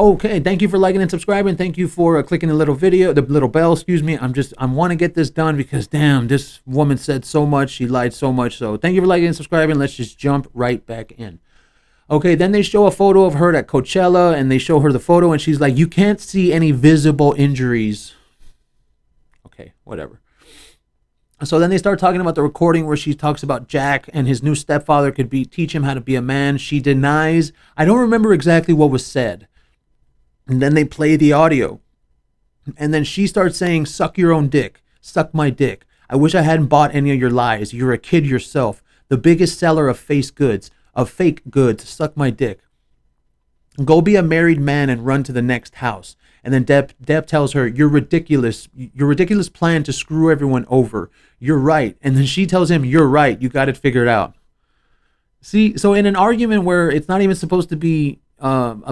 Okay, thank you for liking and subscribing. Thank you for clicking the little video, the little bell, excuse me. I want to get this done because damn, this woman said so much. She lied so much. So thank you for liking and subscribing. Let's just jump right back in. Okay, then they show a photo of her at Coachella and they show her the photo and she's like, you can't see any visible injuries. Okay, whatever. So then they start talking about the recording where she talks about Jack and his new stepfather could teach him how to be a man. She denies. I don't remember exactly what was said. And then they play the audio. And then she starts saying, suck your own dick. Suck my dick. I wish I hadn't bought any of your lies. You're a kid yourself. The biggest seller of fake goods. Suck my dick. Go be a married man and run to the next house. And then Deb tells her, you're ridiculous. Your ridiculous plan to screw everyone over. You're right. And then she tells him, you're right. You got it figured out. See, so in an argument where it's not even supposed to be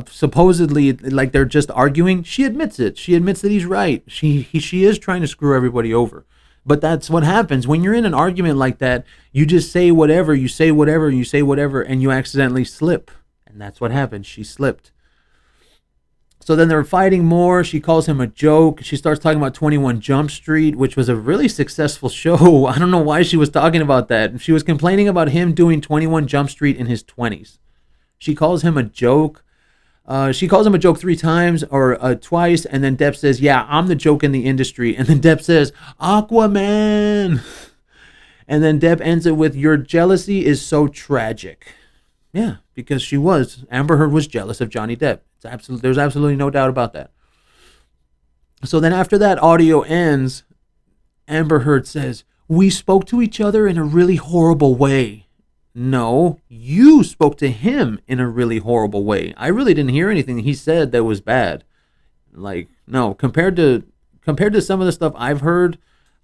supposedly like they're just arguing, she admits it. She admits that he's right. She is trying to screw everybody over. But that's what happens when you're in an argument like that. You just say whatever, you say whatever, you say whatever, and you accidentally slip. And that's what happened. She slipped. So then they're fighting more. She calls him a joke. She starts talking about 21 Jump Street, which was a really successful show. I don't know why she was talking about that. She was complaining about him doing 21 Jump Street in his 20s. She calls him a joke. She calls him a joke 3 times or twice. And then Depp says, yeah, I'm the joke in the industry. And then Depp says, Aquaman. And then Depp ends it with, your jealousy is so tragic. Yeah, because she was. Amber Heard was jealous of Johnny Depp. There's absolutely no doubt about that. So then after that audio ends, Amber Heard says, we spoke to each other in a really horrible way. No, you spoke to him in a really horrible way. I really didn't hear anything he said that was bad. Like, no, compared to some of the stuff I've heard,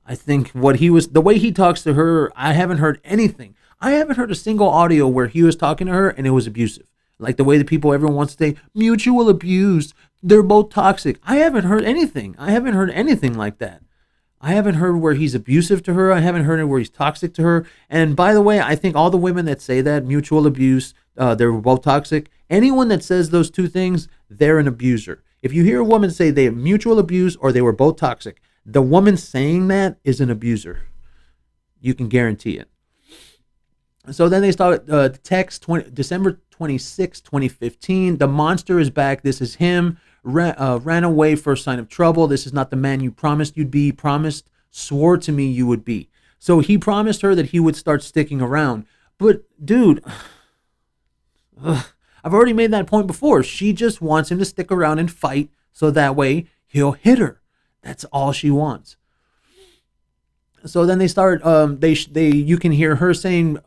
I think the way he talks to her, I haven't heard anything. I haven't heard a single audio where he was talking to her and it was abusive. Like the way that everyone wants to say, mutual abuse, they're both toxic. I haven't heard anything. I haven't heard anything like that. I haven't heard where he's abusive to her. I haven't heard where he's toxic to her. And by the way, I think all the women that say that, mutual abuse, they're both toxic, anyone that says those two things, they're an abuser. If you hear a woman say they have mutual abuse or they were both toxic, the woman saying that is an abuser. You can guarantee it. So then they start text December 26, 2015. The monster is back. This is him. Ran away first sign of trouble. This is not the man you promised you'd be. Swore to me you would be. So he promised her that he would start sticking around. But dude, I've already made that point before. She just wants him to stick around and fight so that way he'll hit her. That's all she wants. So then they start, you can hear her saying,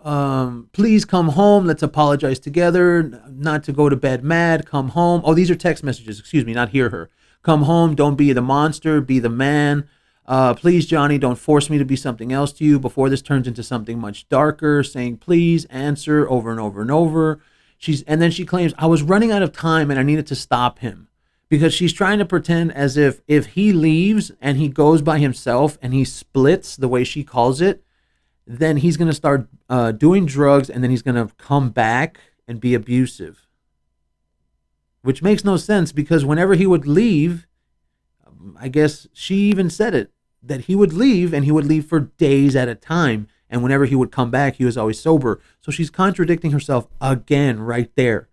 please come home. Let's apologize together. Not to go to bed mad. Come home. Oh, these are text messages. Excuse me, not hear her. Come home. Don't be the monster. Be the man. Please, Johnny, don't force me to be something else to you before this turns into something much darker. Saying, please answer over and over and over. And then she claims, I was running out of time and I needed to stop him. Because she's trying to pretend as if he leaves and he goes by himself and he splits the way she calls it, then he's going to start doing drugs and then he's going to come back and be abusive. Which makes no sense because whenever he would leave, I guess she even said it, that he would leave and he would leave for days at a time. And whenever he would come back, he was always sober. So she's contradicting herself again right there.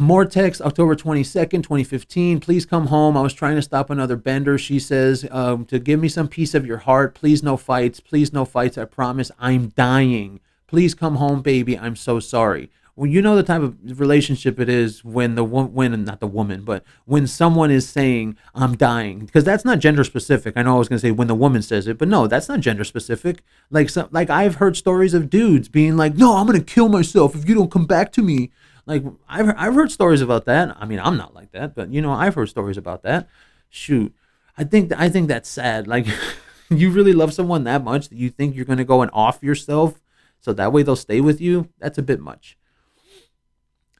More text, October 22nd, 2015. Please come home. I was trying to stop another bender. She says, to give me some piece of your heart. Please no fights. Please no fights. I promise I'm dying. Please come home, baby. I'm so sorry. Well, you know the type of relationship it is when when someone is saying, I'm dying. Because that's not gender specific. I know I was going to say when the woman says it, but no, that's not gender specific. Like I've heard stories of dudes being like, no, I'm going to kill myself if you don't come back to me. Like, I've heard stories about that. I mean, I'm not like that, but, I've heard stories about that. Shoot. I think that's sad. Like, you really love someone that much that you think you're going to go and off yourself so that way they'll stay with you. That's a bit much.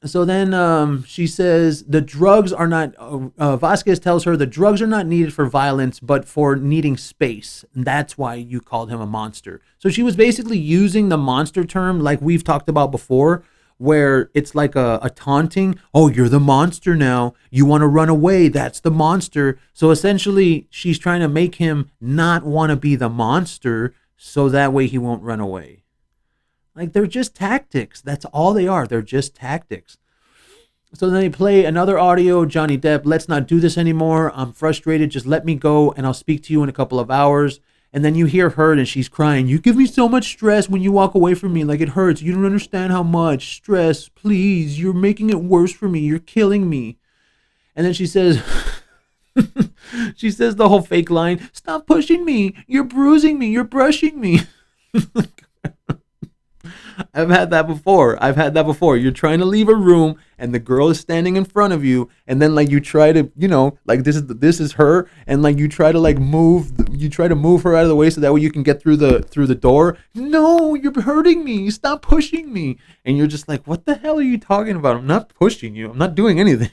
So then she says the drugs are not, Vasquez tells her the drugs are not needed for violence, but for needing space. And that's why you called him a monster. So she was basically using the monster term like we've talked about before, where it's like a taunting. Oh, you're the monster now. You want to run away. That's the monster. So essentially, she's trying to make him not want to be the monster so that way he won't run away. Like, they're just tactics. That's all they are. They're just tactics. So then they play another audio. Johnny Depp, let's not do this anymore. I'm frustrated. Just let me go and I'll speak to you in a couple of hours. And then you hear her and she's crying. You give me so much stress when you walk away from me. Like, it hurts. You don't understand how much stress. Please, you're making it worse for me. You're killing me. And then she says, she says the whole fake line. Stop pushing me. You're bruising me. You're brushing me. I've had that before. You're trying to leave a room and the girl is standing in front of you, and then like you try to, like this is her, and like you try to like move her out of the way so that way you can get through the door. No, you're hurting me. Stop pushing me. And you're just like, what the hell are you talking about? I'm not pushing you. I'm not doing anything.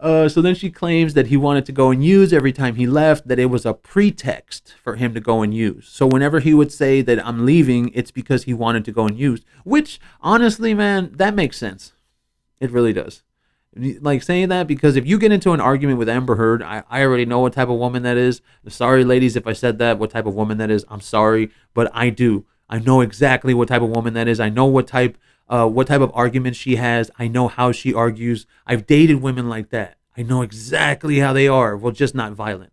So then she claims that he wanted to go and use every time he left, that it was a pretext for him to go and use. So whenever he would say that I'm leaving, it's because he wanted to go and use, which honestly, man, that makes sense. It really does. Like saying that, because if you get into an argument with Amber Heard, I already know what type of woman that is. Sorry, ladies, if I said that, what type of woman that is. I'm sorry, but I do. I know exactly what type of woman that is. I know what type of arguments she has. I know how she argues. I've dated women like that. I know exactly how they are. Well, just not violent.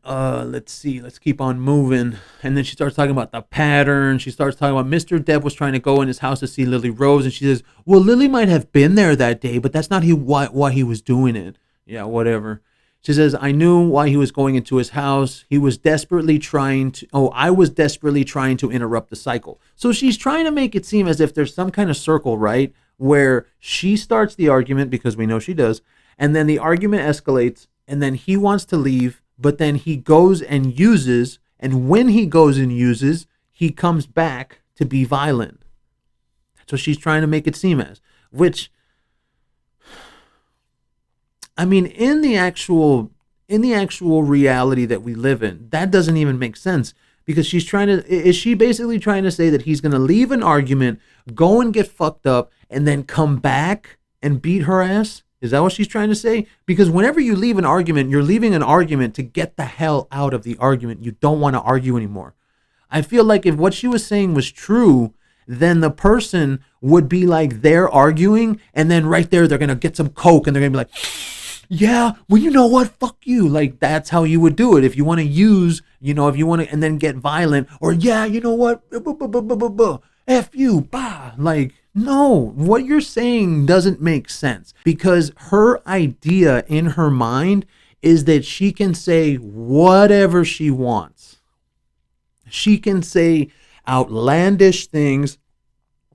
Let's see. Let's keep on moving. And then she starts talking about the pattern. She starts talking about Mr. Depp was trying to go in his house to see Lily Rose. And she says, well, Lily might have been there that day, but that's not why he was doing it. Yeah, whatever. She says, I knew why he was going into his house. I was desperately trying to interrupt the cycle. So she's trying to make it seem as if there's some kind of circle, right? Where she starts the argument, because we know she does, and then the argument escalates, and then he wants to leave, but then he goes and uses, and when he goes and uses, he comes back to be violent. That's what she's trying to make it seem as, which, I mean, in the actual reality that we live in, that doesn't even make sense, because is she basically trying to say that he's going to leave an argument, go and get fucked up, and then come back and beat her ass? Is that what she's trying to say? Because whenever you leave an argument, you're leaving an argument to get the hell out of the argument. You don't want to argue anymore. I feel like if what she was saying was true, then the person would be like, they're arguing, and then right there, they're going to get some coke, and they're going to be like, yeah, well, you know what? Fuck you. Like, that's how you would do it. If you want to use, if you want to, and then get violent, or yeah, you know what? F you, bah. Like, no, what you're saying doesn't make sense, because her idea in her mind is that she can say whatever she wants. She can say outlandish things.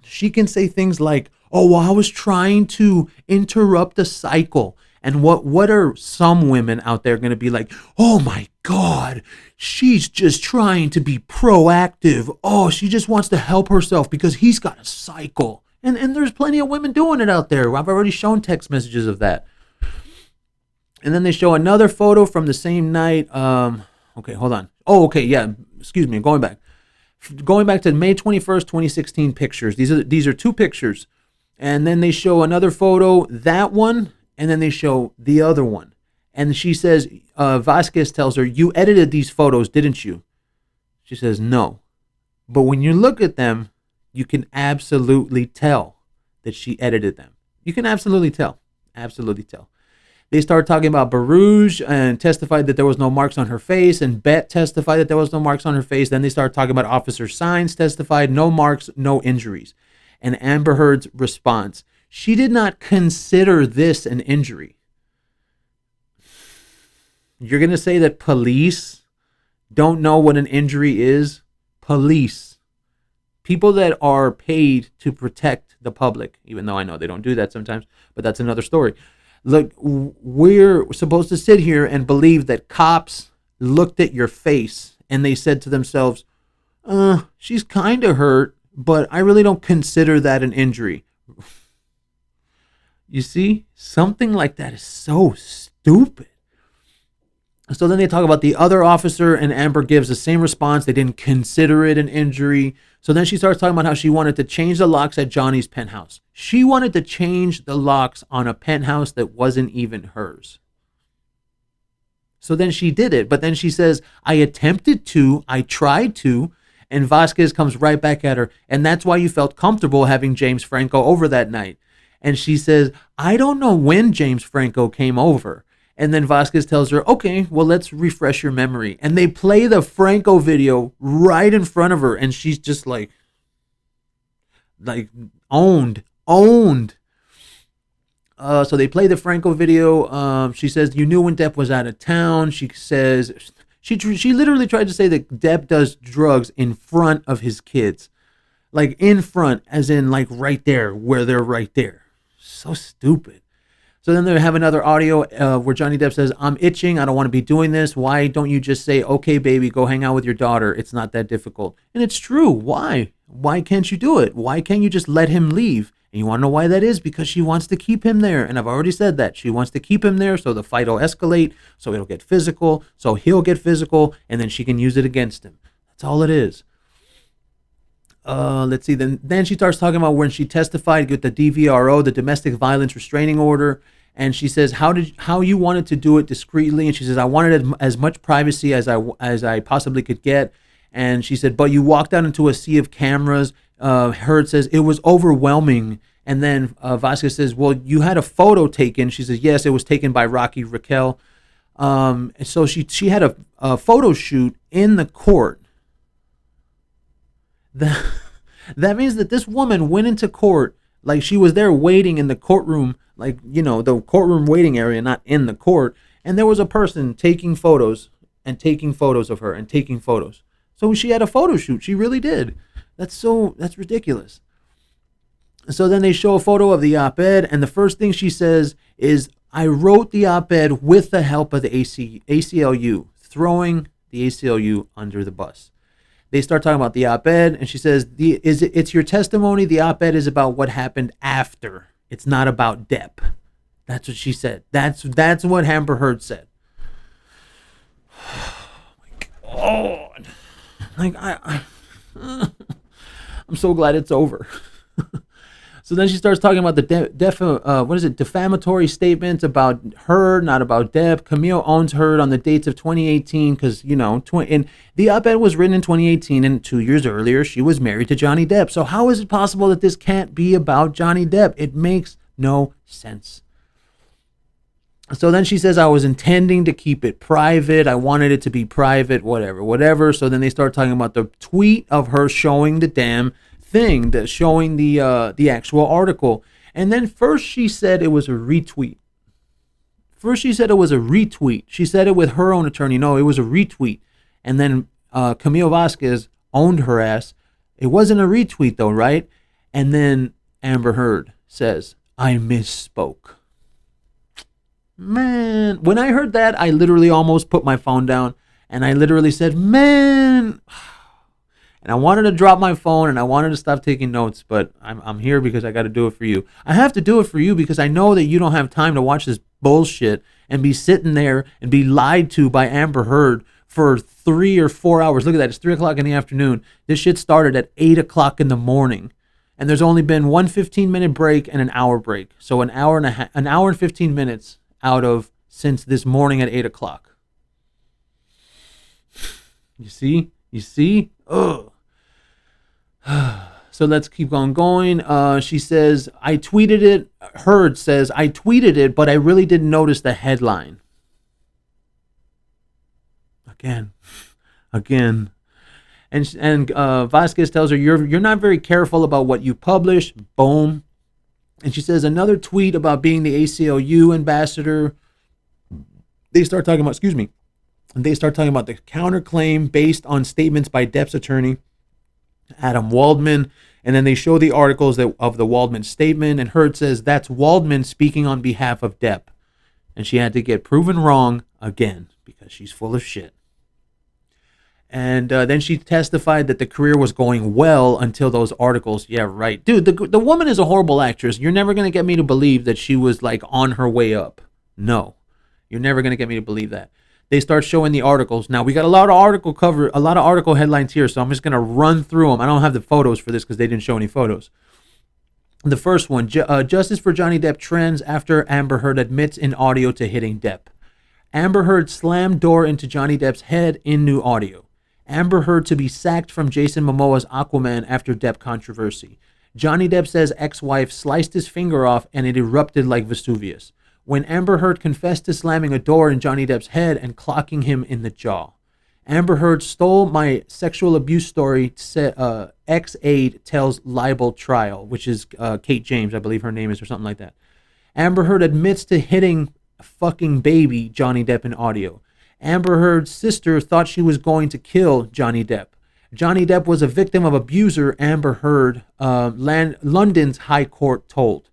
She can say things like, oh, well, I was trying to interrupt the cycle. And what are some women out there going to be like? Oh my God, she's just trying to be proactive. Oh, she just wants to help herself because he's got a cycle. And there's plenty of women doing it out there. I've already shown text messages of that. And then they show another photo from the same night. Okay, hold on. Oh, okay, yeah. Excuse me. Going back to May 21st, 2016 pictures. These are two pictures. And then they show another photo, that one, and then they show the other one. And she says, Vasquez tells her, you edited these photos, didn't you? She says, no. But when you look at them, you can absolutely tell that she edited them. You can absolutely tell. Absolutely tell. They start talking about Barouge and testified that there was no marks on her face. And Bet testified that there was no marks on her face. Then they start talking about Officer Sines testified, no marks, no injuries. And Amber Heard's response, she did not consider this an injury. You're going to say that police don't know what an injury is? Police. People that are paid to protect the public, even though I know they don't do that sometimes, but that's another story. Look, we're supposed to sit here and believe that cops looked at your face and they said to themselves, she's kind of hurt, but I really don't consider that an injury. You see, something like that is so stupid. So then they talk about the other officer, and Amber gives the same response. They didn't consider it an injury. So then she starts talking about how she wanted to change the locks at Johnny's penthouse. She wanted to change the locks on a penthouse that wasn't even hers. So then she did it. But then she says, I attempted to, I tried to. And Vasquez comes right back at her. And that's why you felt comfortable having James Franco over that night. And she says, I don't know when James Franco came over. And then Vasquez tells her, okay, well, let's refresh your memory. And they play the Franco video right in front of her. And she's just like owned. So they play the Franco video. She says, you knew when Depp was out of town. She says, she literally tried to say that Depp does drugs in front of his kids. Like in front, as in like right there, where they're right there. So stupid. So then they have another audio where Johnny Depp says, I'm itching. I don't want to be doing this. Why don't you just say, okay, baby, go hang out with your daughter. It's not that difficult. And it's true. Why? Why can't you do it? Why can't you just let him leave? And you want to know why that is? Because she wants to keep him there. And I've already said that. She wants to keep him there so the fight will escalate, so it'll get physical, so he'll get physical, and then she can use it against him. That's all it is. Let's see. Then she starts talking about when she testified with the DVRO, the domestic violence restraining order, and she says how you wanted to do it discreetly, and she says I wanted as much privacy as I possibly could get, and she said, but you walked out into a sea of cameras. Heard says it was overwhelming, and then Vasquez says, well, you had a photo taken. She says, yes, it was taken by Rocky Raquel. So she had a photo shoot in the court. That means that this woman went into court, like she was there waiting in the courtroom, like, you know, the courtroom waiting area, not in the court. And there was a person taking photos and taking photos of her and taking photos. So she had a photo shoot. She really did. That's ridiculous. So then they show a photo of the op-ed, and the first thing she says is, I wrote the op-ed with the help of the ACLU, throwing the ACLU under the bus. They start talking about the op-ed, and she says, it's your testimony. The op-ed is about what happened after. It's not about Depp. That's what she said. That's what Amber Heard said. Oh my God. Like I'm so glad it's over. So then she starts talking about the defamatory statements about her, not about Depp. Camille owns her on the dates of 2018 because, you know, and the op-ed was written in 2018, and 2 years earlier she was married to Johnny Depp. So how is it possible that this can't be about Johnny Depp? It makes no sense. So then she says, I was intending to keep it private. I wanted it to be private, whatever. So then they start talking about the tweet of her showing the damn thing, showing the actual article. And then first she said it was a retweet. She said it with her own attorney. No, it was a retweet. And then Camille Vasquez owned her ass. It wasn't a retweet though, right? And then Amber Heard says, I misspoke. Man, when I heard that, I literally almost put my phone down, and I literally said, man. And I wanted to drop my phone, and I wanted to stop taking notes, but I'm here because I got to do it for you. I have to do it for you because I know that you don't have time to watch this bullshit and be sitting there and be lied to by Amber Heard for 3 or 4 hours. Look at that. It's 3 o'clock in the afternoon. This shit started at 8 o'clock in the morning. And there's only been one 15-minute break and an hour break. So an hour and 15 minutes out of since this morning at 8 o'clock. You see? Ugh. So let's keep on going. She says, I tweeted it. Heard says, I tweeted it, but I really didn't notice the headline. Again. And Vasquez tells her, you're not very careful about what you publish. Boom. And she says another tweet about being the ACLU ambassador. They start talking about the counterclaim based on statements by Depp's attorney, Adam Waldman. And then they show the articles of the Waldman statement. And Heard says that's Waldman speaking on behalf of Depp. And she had to get proven wrong again because she's full of shit. And then she testified that the career was going well until those articles. Yeah, right. Dude, the woman is a horrible actress. You're never going to get me to believe that she was like on her way up. No, you're never going to get me to believe that. They start showing the articles. Now we got a lot of article headlines here, so I'm just gonna run through them. I don't have the photos for this because they didn't show any photos. The first one, justice for Johnny Depp trends after Amber Heard admits in audio to hitting Depp. Amber Heard slammed door into Johnny Depp's head in new audio. Amber Heard to be sacked from Jason Momoa's Aquaman after Depp controversy. Johnny Depp says ex-wife sliced his finger off and it erupted like Vesuvius. When Amber Heard confessed to slamming a door in Johnny Depp's head and clocking him in the jaw. Amber Heard stole my sexual abuse story, ex-aide tells libel trial, which is Kate James, I believe her name is, or something like that. Amber Heard admits to hitting fucking baby Johnny Depp in audio. Amber Heard's sister thought she was going to kill Johnny Depp. Johnny Depp was a victim of abuser, Amber Heard, London's High Court told.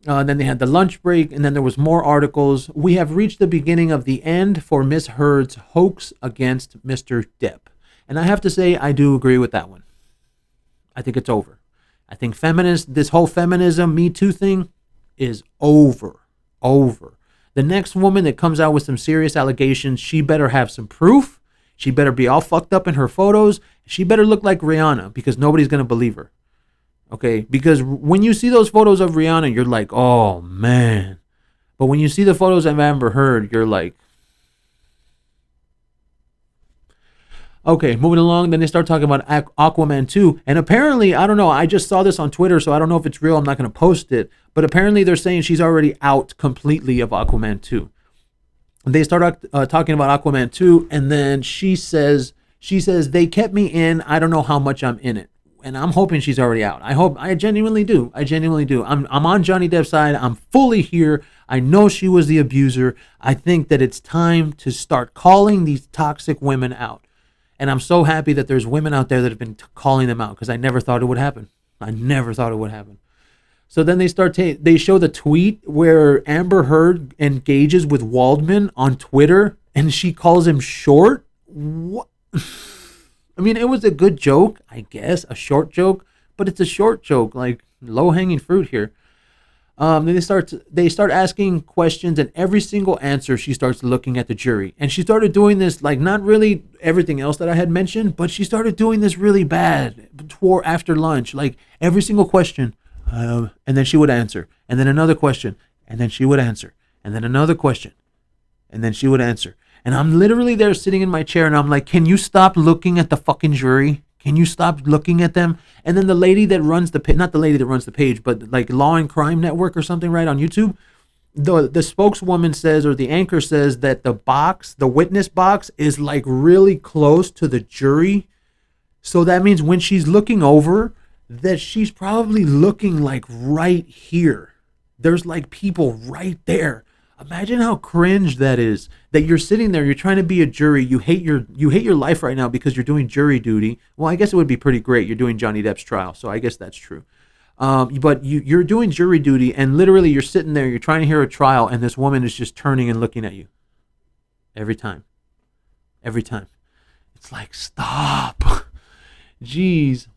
Then they had the lunch break, and then there was more articles. We have reached the beginning of the end for Miss Heard's hoax against Mr. Depp. And I have to say, I do agree with that one. I think it's over. I think this whole feminism, Me Too thing is over. Over. The next woman that comes out with some serious allegations, she better have some proof. She better be all fucked up in her photos. She better look like Rihanna because nobody's going to believe her. Okay? Because when you see those photos of Rihanna, you're like, oh, man. But when you see the photos of Amber Heard, you're like, okay, moving along. Then they start talking about Aquaman 2. And apparently, I don't know, I just saw this on Twitter, so I don't know if it's real. I'm not going to post it. But apparently they're saying she's already out completely of Aquaman 2. They start talking about Aquaman 2, and then she says, they kept me in. I don't know how much I'm in it. And I'm hoping she's already out. I genuinely do. I'm on Johnny Depp's side. I'm fully here. I know she was the abuser. I think that it's time to start calling these toxic women out. And I'm so happy that there's women out there that have been calling them out because I never thought it would happen. So then they they show the tweet where Amber Heard engages with Waldman on Twitter and she calls him short. What? I mean, it was a good joke, I guess, a short joke, but it's a short joke, like low-hanging fruit here. Then they start asking questions, and every single answer she starts looking at the jury. And she started doing this, like not really everything else that I had mentioned, but she started doing this really bad after lunch, like every single question. And then she would answer, and then another question, and then she would answer, and then another question, and then she would answer. And I'm literally there sitting in my chair, and I'm like, can you stop looking at the fucking jury? Can you stop looking at them? And then the lady that runs not the lady that runs the page, but like Law and Crime Network or something, right, on YouTube, the spokeswoman says, or the anchor says, that the witness box is like really close to the jury. So that means when she's looking over, that she's probably looking like right here. There's like people right there. Imagine how cringe that is, that you're sitting there, you're trying to be a jury, you hate your life right now because you're doing jury duty. Well, I guess it would be pretty great. You're doing Johnny Depp's trial, so I guess that's true. But you're doing jury duty, and literally you're sitting there, you're trying to hear a trial, and this woman is just turning and looking at you. Every time. It's like, stop. Jeez.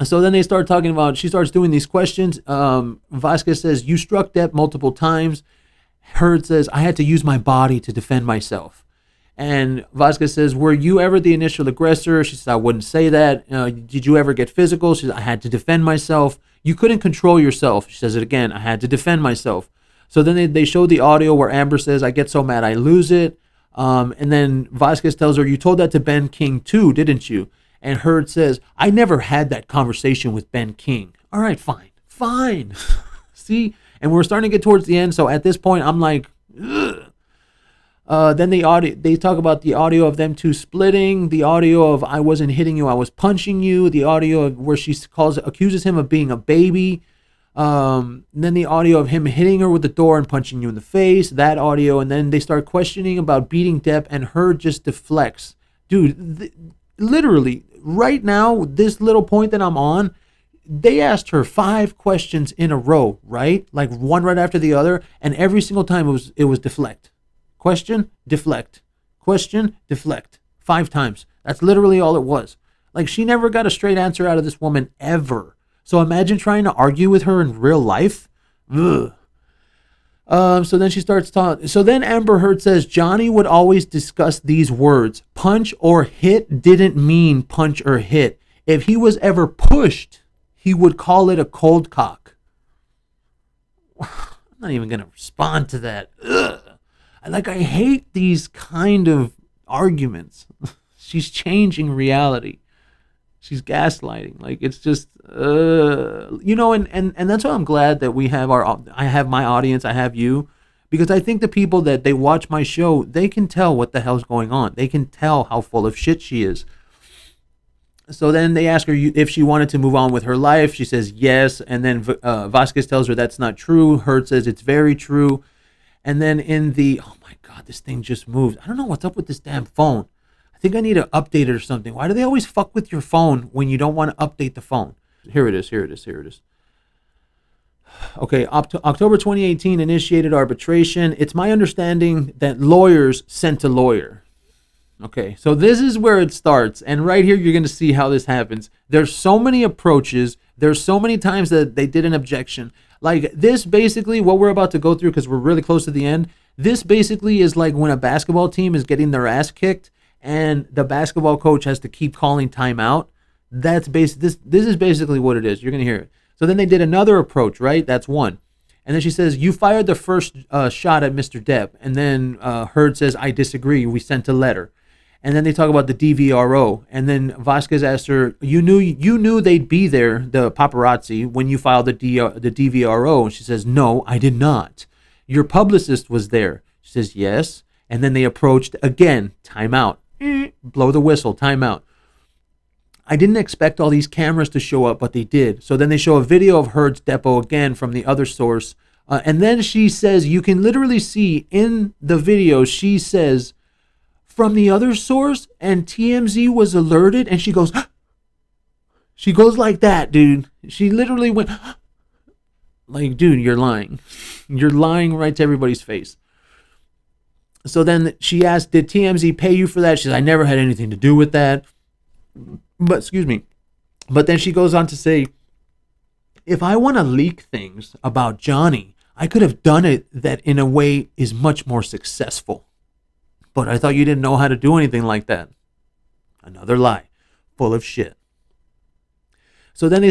So then they start talking about, she starts doing these questions. Vasquez says, you struck Depp multiple times. Heard says, I had to use my body to defend myself. And Vasquez says, were you ever the initial aggressor? She says, I wouldn't say that. Did you ever get physical? She says, I had to defend myself. You couldn't control yourself. She says it again, I had to defend myself. So then they show the audio where Amber says, I get so mad I lose it. And then Vasquez tells her, you told that to Ben King too, didn't you? And Heard says, I never had that conversation with Ben King. All right, fine. See? And we're starting to get towards the end. So at this point, I'm like, ugh. Then they talk about the audio of them two splitting, the audio of I wasn't hitting you, I was punching you, the audio of where she accuses him of being a baby. Then the audio of him hitting her with the door and punching you in the face, that audio. And then they start questioning about beating Depp, and Heard just deflects. Dude, literally, right now, this little point that I'm on, they asked her 5 questions in a row, right? Like one right after the other. And every single time it was deflect. Question, deflect. Question, deflect. 5 times. That's literally all it was. Like, she never got a straight answer out of this woman ever. So imagine trying to argue with her in real life. Ugh. So then she starts talking. So then Amber Heard says Johnny would always discuss these words: punch or hit didn't mean punch or hit. If he was ever pushed, he would call it a cold cock. I'm not even going to respond to that. Ugh. I hate these kind of arguments. She's changing reality. She's gaslighting. Like, it's just, and that's why I'm glad that I have my audience, I have you, because I think the people that they watch my show, they can tell what the hell's going on. They can tell how full of shit she is. So then they ask her if she wanted to move on with her life. She says yes. And then Vasquez tells her that's not true. Heard says it's very true. And then oh my God, this thing just moved. I don't know what's up with this damn phone. I think I need to update it or something. Why do they always fuck with your phone when you don't want to update the phone? Here it is. Okay, October 2018 initiated arbitration. It's my understanding that lawyers sent a lawyer. Okay, so this is where it starts. And right here, you're going to see how this happens. There's so many approaches. There's so many times that they did an objection. Like this, basically, what we're about to go through, because we're really close to the end, this basically is like when a basketball team is getting their ass kicked and the basketball coach has to keep calling timeout. This is basically what it is. You're going to hear it. So then they did another approach, right? That's one. And then she says, you fired the first shot at Mr. Depp. And then Heard says, I disagree. We sent a letter. And then they talk about the DVRO. And then Vasquez asked her, you knew they'd be there, the paparazzi, when you filed the DVRO. And she says, no, I did not. Your publicist was there. She says, yes. And then they approached again, timeout. Blow the whistle, timeout. I didn't expect all these cameras to show up, but they did. So then they show a video of Heard's depo again from the other source. And then she says, you can literally see in the video, she says, from the other source, and TMZ was alerted, and she goes like that, dude. She literally went, like, dude, you're lying. You're lying right to everybody's face. So then she asked, did TMZ pay you for that? She says, I never had anything to do with that. But then she goes on to say, if I want to leak things about Johnny, I could have done it that in a way is much more successful. But I thought you didn't know how to do anything like that. Another lie, full of shit. So then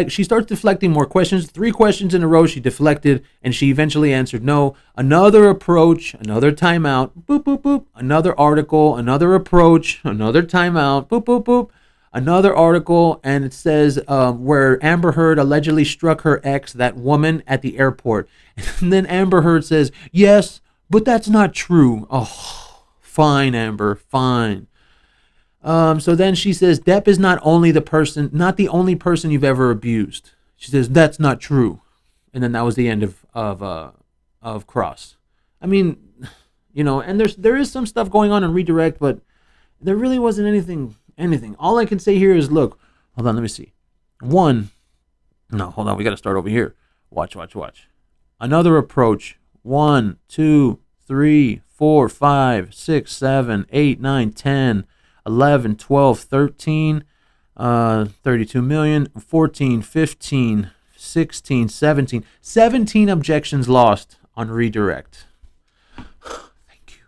she starts deflecting more questions. 3 questions in a row she deflected, and she eventually answered no. Another approach, another timeout, boop, boop, boop. Another article, another approach, another timeout, boop, boop, boop. Another article, and it says where Amber Heard allegedly struck her ex, that woman, at the airport. And then Amber Heard says, yes, but that's not true. Oh, fine, Amber, fine. So then she says, Depp is not the only person you've ever abused. She says, that's not true. And then that was the end of Cross. I mean, and there is some stuff going on in Redirect, but there really wasn't anything. All I can say here is, look, hold on, let me see. Hold on, we got to start over here. Watch. Another approach. 1, 2, 3, 4, 5, 6, 7, 8, 9, 10, 11, 12, 13, 32 million, 14, 15, 16, 17. 17 objections lost on Redirect. Thank you.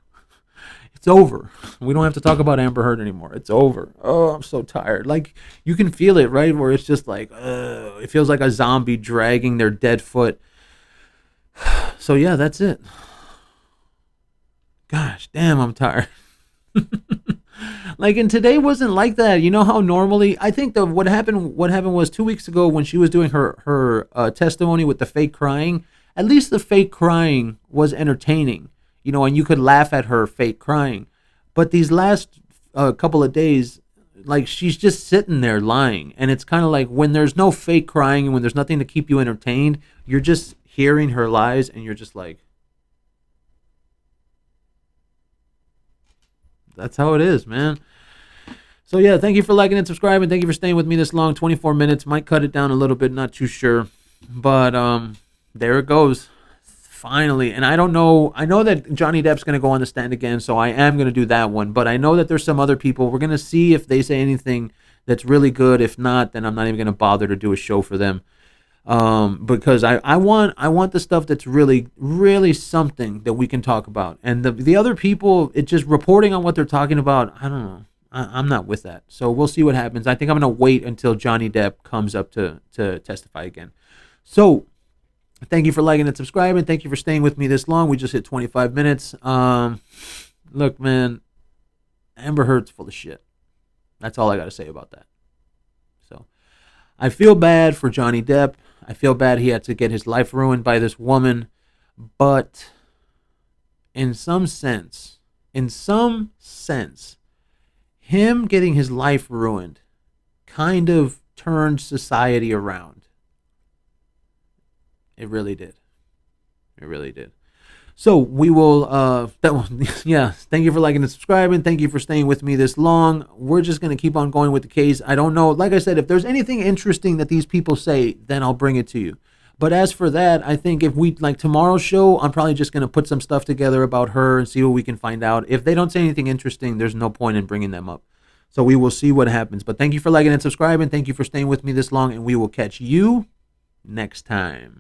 It's over. We don't have to talk about Amber Heard anymore. It's over. Oh, I'm so tired. Like, you can feel it, right? Where it's just like, it feels like a zombie dragging their dead foot. So yeah, that's it. Gosh, damn, I'm tired. Like, and today wasn't like that. You know how normally, I think what happened was 2 weeks ago when she was doing her testimony with the fake crying. At least the fake crying was entertaining, and you could laugh at her fake crying. But these last couple of days, like, she's just sitting there lying, and it's kind of like when there's no fake crying and when there's nothing to keep you entertained, you're just hearing her lies, and you're just like, that's how it is, man. So yeah, thank you for liking and subscribing. Thank you for staying with me this long. 24 minutes. Might cut it down a little bit, not too sure. But there it goes. Finally. And I don't know. I know that Johnny Depp's going to go on the stand again, so I am going to do that one. But I know that there's some other people. We're going to see if they say anything that's really good. If not, then I'm not even going to bother to do a show for them. Because I want the stuff that's really, really something that we can talk about. And the other people, it just reporting on what they're talking about, I don't know. I'm not with that. So we'll see what happens. I think I'm going to wait until Johnny Depp comes up to testify again. So thank you for liking and subscribing. Thank you for staying with me this long. We just hit 25 minutes. Look, man, Amber Heard's full of shit. That's all I got to say about that. So I feel bad for Johnny Depp. I feel bad he had to get his life ruined by this woman. But in some sense, him getting his life ruined kind of turned society around. It really did. It really did. So we will, yeah, thank you for liking and subscribing. Thank you for staying with me this long. We're just going to keep on going with the case. I don't know. Like I said, if there's anything interesting that these people say, then I'll bring it to you. But as for that, I think if we, like tomorrow's show, I'm probably just going to put some stuff together about her and see what we can find out. If they don't say anything interesting, there's no point in bringing them up. So we will see what happens. But thank you for liking and subscribing. Thank you for staying with me this long, and we will catch you next time.